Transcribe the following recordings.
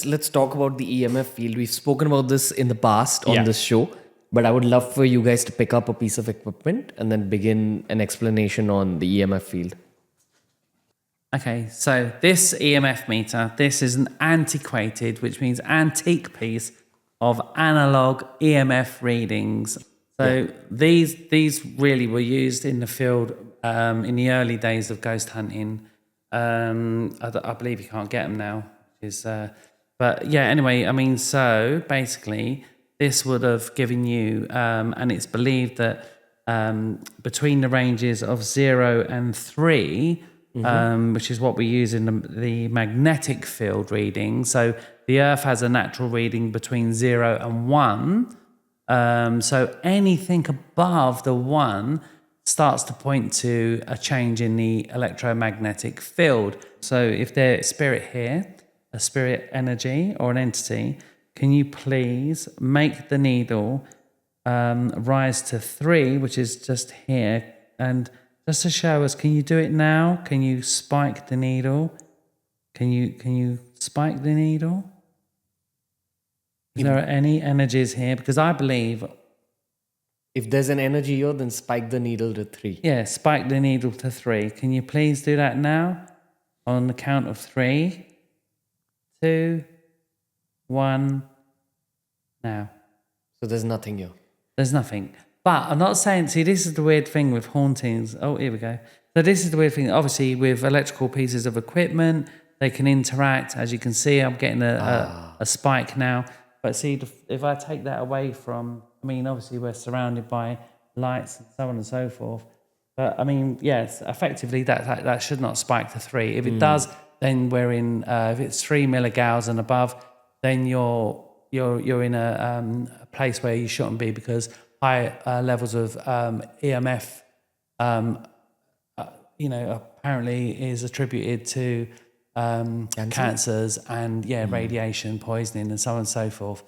let's talk about the EMF field. We've spoken about this in the past on Yeah. this show, but I would love for you guys to pick up a piece of equipment and then begin an explanation on the EMF field. Okay, so this EMF meter, this is an antiquated, which means antique piece of analog EMF readings. So these really were used in the field in the early days of ghost hunting. I believe you can't get them now. But yeah, anyway, I mean, so basically this would have given you, and it's believed that between the ranges of 0 and 3, which is what we use in the magnetic field reading. So the Earth has a natural reading between 0 and 1. So anything above the 1 starts to point to a change in the electromagnetic field. So if there's spirit here, a spirit energy or an entity, can you please make the needle rise to 3, which is just here, and just to show us, can you do it now? Can you spike the needle? Can you spike the needle? Is there any energies here? Because I believe... If there's an energy here, then spike the needle to 3. Yeah, spike the needle to 3. Can you please do that now? On the count of 3, 2, 1, now. So there's nothing here. There's nothing. But I'm not saying, see, this is the weird thing with hauntings. Oh, here we go. So this is the weird thing. Obviously, with electrical pieces of equipment, they can interact. As you can see, I'm getting a spike now. But see, if I take that away from, I mean, obviously we're surrounded by lights and so on and so forth. But I mean, yes, effectively that should not spike to 3. If it does, then we're in. If it's 3 milligauss and above, then you're in a place where you shouldn't be, because high levels of EMF, apparently is attributed to cancers and radiation poisoning and so on and so forth,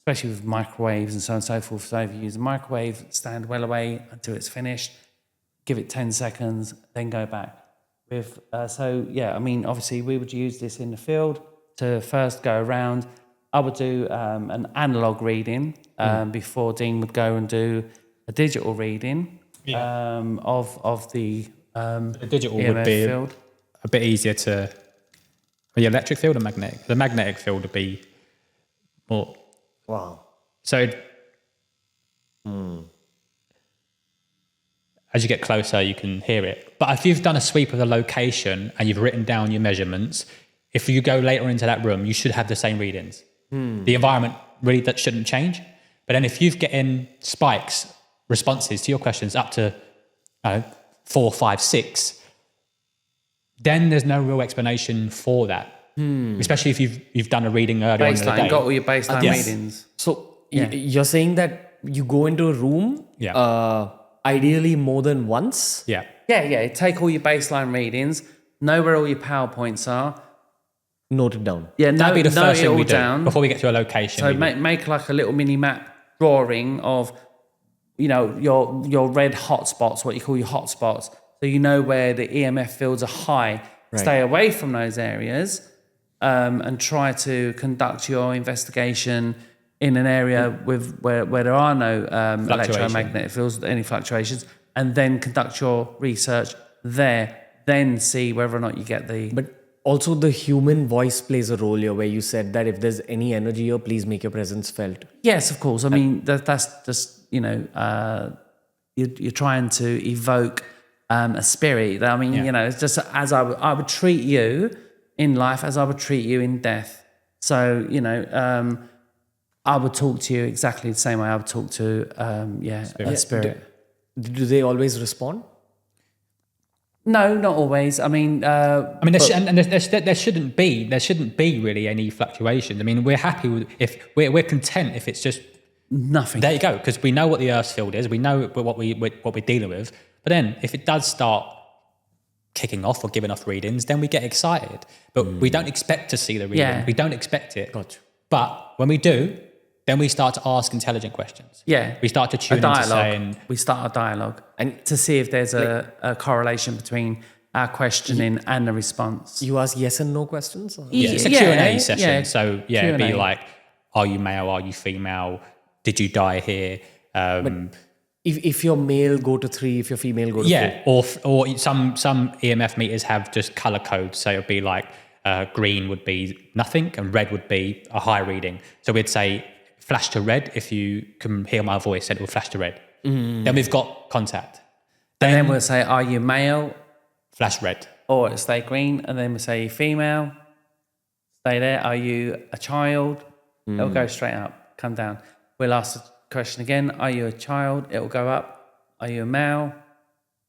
especially with microwaves and so on and so forth. So if you use a microwave, stand well away until it's finished, give it 10 seconds, then go back. Obviously we would use this in the field to first go around. I would do an analog reading before Dean would go and do a digital reading of the digital EMF would be field. a bit easier to... The electric field or magnetic? The magnetic field would be more... Wow. So as you get closer, you can hear it. But if you've done a sweep of the location and you've written down your measurements, if you go later into that room, you should have the same readings. The environment really that shouldn't change. But then if you've getting spikes, responses to your questions up to 4, 5, 6, then there's no real explanation for that. Especially if you've done a reading earlier in the day. Got all your baseline readings. So you're saying that you go into a room, ideally more than once? Yeah. Yeah. Take all your baseline readings, know where all your PowerPoints are. Note it down. Yeah, That'd be the first thing we do down before we get to a location. So make like a little mini map drawing of, your red hotspots, what you call your hotspots. So you know where the EMF fields are high. Right. Stay away from those areas and try to conduct your investigation in an area where there are no electromagnetic fields, any fluctuations, and then conduct your research there. Then see whether or not you get the... But also the human voice plays a role here, where you said that if there's any energy here, please make your presence felt. Yes, of course. I mean, that's just, you're trying to evoke a spirit. I mean, it's just as I would treat you in life as I would treat you in death. So, I would talk to you exactly the same way I would talk to, a spirit. Do they always respond? No, not always. I mean, there shouldn't be really any fluctuations. I mean, we're happy with, if we're content if it's just nothing. There you go, because we know what the Earth's field is. We know what we're dealing with. But then, if it does start kicking off or giving off readings, then we get excited. But we don't expect to see the reading. Yeah. We don't expect it. Gotcha. But when we do, then we start to ask intelligent questions. Yeah. We start to tune into saying... We start a dialogue and to see if there's a correlation between our questioning and the response. You ask yes and no questions? Or? Yeah, it's a Yeah, Q&A session. yeah, So yeah, it'd be Q&A. like, are you male? Are you female? Did you die here? If you're male, go to 3. If you're female, go to 4. Yeah, or some EMF meters have just color codes. So it'd be like green would be nothing and red would be a high reading. So we'd say flash to red if you can hear my voice, and it will flash to red. Then we've got contact. And then we'll say, are you male? Flash red. Or it'll stay green. And then we'll say female. Stay there. Are you a child? It'll go straight up, come down. We'll ask the question again. Are you a child? It'll go up. Are you a male?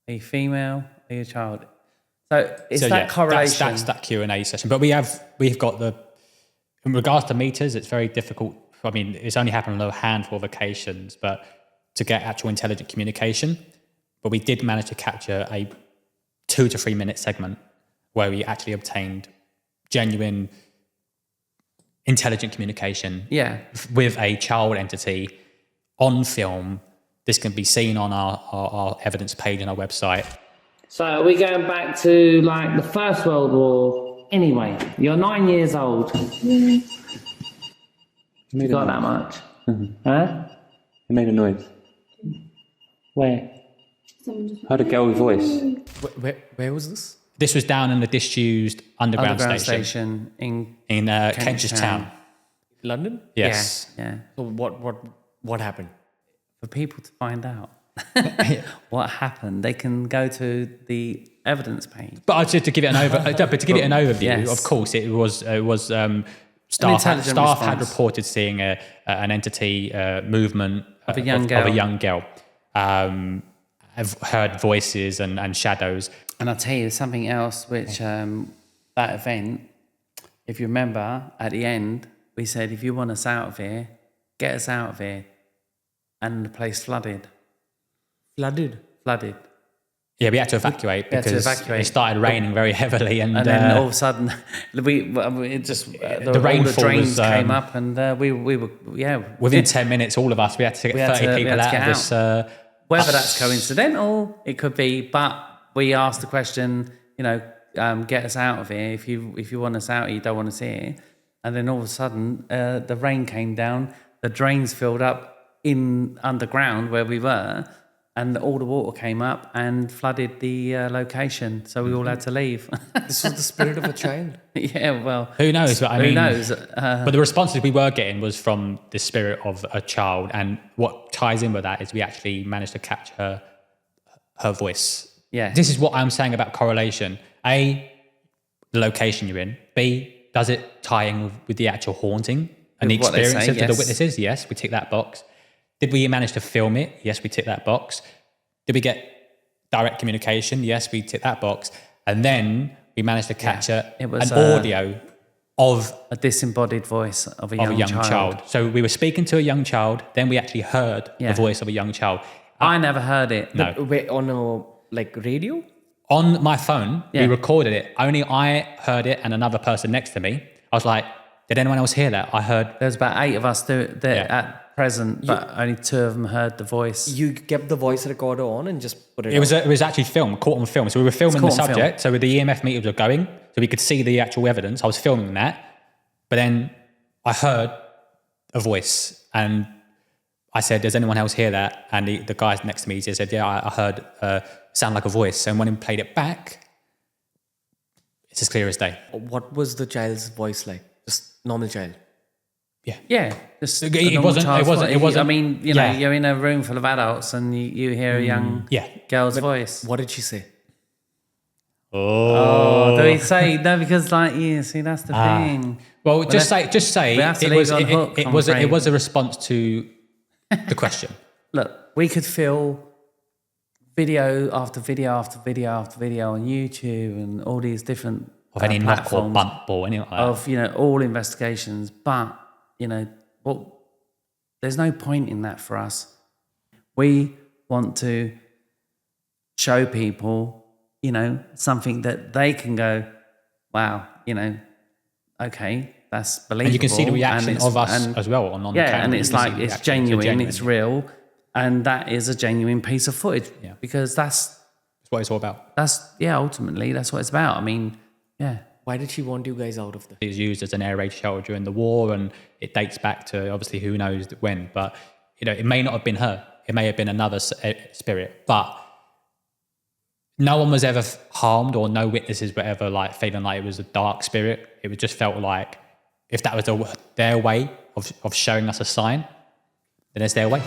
Are you female? Are you a child? So it's that correlation. That's that Q&A session. But we've got in regards to meters, it's very difficult. I mean, it's only happened on a handful of occasions, but to get actual intelligent communication. But we did manage to capture a 2 to 3 minute segment where we actually obtained genuine intelligent communication with a child entity on film. This can be seen on our evidence page on our website. So are we going back to like the First World War? Anyway, you're 9 years old. You got that much? Huh? It made a noise. Where? Heard a girl's voice. Where was this? This was down in the disused underground station in Kentish Town. London? Yes. Yeah. So what happened? For people to find out what happened, they can go to the evidence page. But to give it an overview, Yes. of course, it was staff intelligent had response. reported seeing an entity movement Of a young girl. I've heard voices and shadows. And I'll tell you something else, which that event, if you remember, at the end, we said, if you want us out of here, get us out of here. And the place flooded. Flooded? Flooded. Yeah, we had to evacuate had to because evacuate. it started raining very heavily, and then all of a sudden, the rainfall drains was, came up, and we were within 10 minutes, all of us, we had to get 30 people out of this. Whether that's coincidental, it could be, but we asked the question, get us out of here. If you want us out, you don't want us here. And then all of a sudden, the rain came down, the drains filled up in underground where we were, and all the water came up and flooded the location. So we all had to leave. This was the spirit of a child. Yeah, well, who knows? But who knows? But the responses we were getting was from the spirit of a child, and what ties in with that is we actually managed to capture her voice. Yeah. This is what I'm saying about correlation. A, the location you're in. B, does it tie in with the actual haunting and the With what they experience say, of the yes. witnesses? Yes, we tick that box. Did we manage to film it? Yes, we tick that box. Did we get direct communication? Yes, we tick that box. And then we managed to capture It was, an audio of a disembodied voice of a young, child. So we were speaking to a young child, then we actually heard Yeah. the voice of a young child. I never heard it. No. Wait, on a radio? On my phone, Yeah. we recorded it. Only I heard it and another person next to me. I was like, did anyone else hear that? I heard. There's about 8 of us there at present, but only 2 of them heard the voice. You kept the voice recorder on and just put it It was actually filmed, caught on film. So we were filming the caught on film. subject. So the EMF meters were going, so we could see the actual evidence. I was filming that. But then I heard a voice and I said, does anyone else hear that? And the guys next to me said, yeah, I heard sound like a voice. And when he played it back, it's as clear as day. What was the child's voice like? Just normal child? Yeah, just It a normal wasn't- it child's wasn't- voice. it wasn't- I mean, yeah. you're in a room full of adults and you hear a young girl's voice. What did she say? Oh, do we say no? Because see, that's the thing. Well, just say we have to it leave was it on it, hook, it I'm was afraid. it was a response to the question. Look, we could fill video after video after video after video on YouTube and all these different Of any knock or platforms bump or anything like that. of all investigations, but there's no point in that for us. We want to show people, something that they can go, wow, okay, that's believable. And you can see the reaction and of us and- as well on the yeah, camera. and You it's can see like the it's reaction. genuine, it's real, and that is a genuine piece of footage because that's That's what it's all about. Ultimately, that's what it's about. I mean, yeah. Why did she want you guys out of the? It was used as an air raid shelter during the war, and it dates back to obviously who knows when. But it may not have been her. It may have been another spirit. But no one was ever harmed, or no witnesses were ever like feeling like it was a dark spirit. It was just felt like if that was their way of showing us a sign, then it's their way.